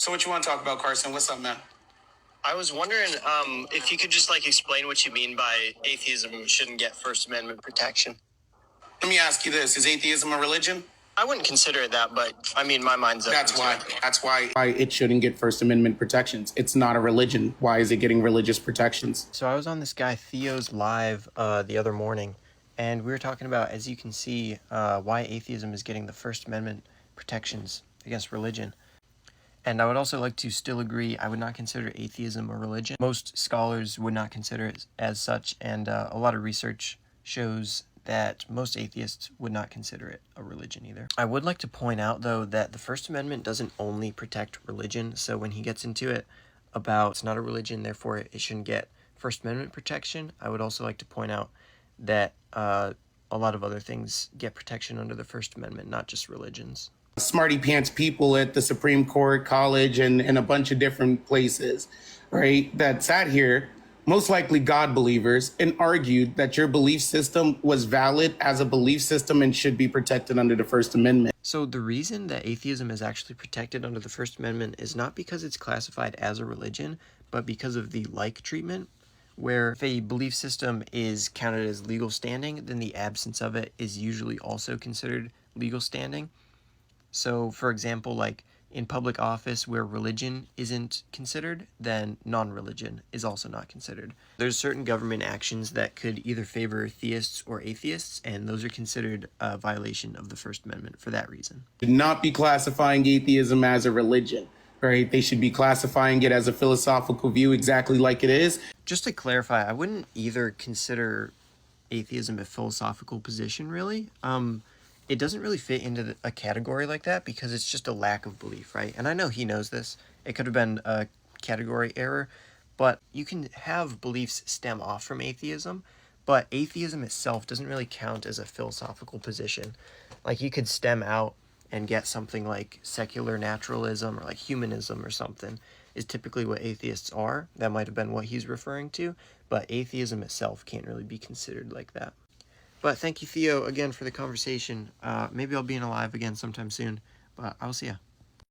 So what you want to talk about, Carson? What's up, man? I was wondering if you could just explain what you mean by atheism shouldn't get First Amendment protection. Let me ask you this: is atheism a religion? I wouldn't consider it that, but I mean, my mind's up. That's why it shouldn't get First Amendment protections. It's not a religion. Why is it getting religious protections? So I was on this guy Theo's live the other morning, and we were talking about, as you can see, why atheism is getting the First Amendment protections against religion. And I would also like to still agree, I would not consider atheism a religion. Most scholars would not consider it as such, and a lot of research shows that most atheists would not consider it a religion either. I would like to point out, though, that the First Amendment doesn't only protect religion, so when he gets into it about it's not a religion, therefore it shouldn't get First Amendment protection, I would also like to point out that a lot of other things get protection under the First Amendment, not just religions. Smarty pants people at the Supreme Court, college, and a bunch of different places, right, that sat here, most likely God believers, and argued that your belief system was valid as a belief system and should be protected under the First Amendment. So the reason that atheism is actually protected under the First Amendment is not because it's classified as a religion, but because of the like treatment, where if a belief system is counted as legal standing, then the absence of it is usually also considered legal standing. So, for example, in public office where religion isn't considered, then non-religion is also not considered. There's certain government actions that could either favor theists or atheists, and those are considered a violation of the First Amendment for that reason. Should not be classifying atheism as a religion, right? They should be classifying it as a philosophical view exactly like it is. Just to clarify, I wouldn't either consider atheism a philosophical position, really. It doesn't really fit into a category like that because it's just a lack of belief, right? And I know he knows this. It could have been a category error, but you can have beliefs stem off from atheism, but atheism itself doesn't really count as a philosophical position. You could stem out and get something like secular naturalism or humanism or something is typically what atheists are. That might have been what he's referring to, but atheism itself can't really be considered like that. But thank you, Theo, again for the conversation. Maybe I'll be in a live again sometime soon, but I'll see ya.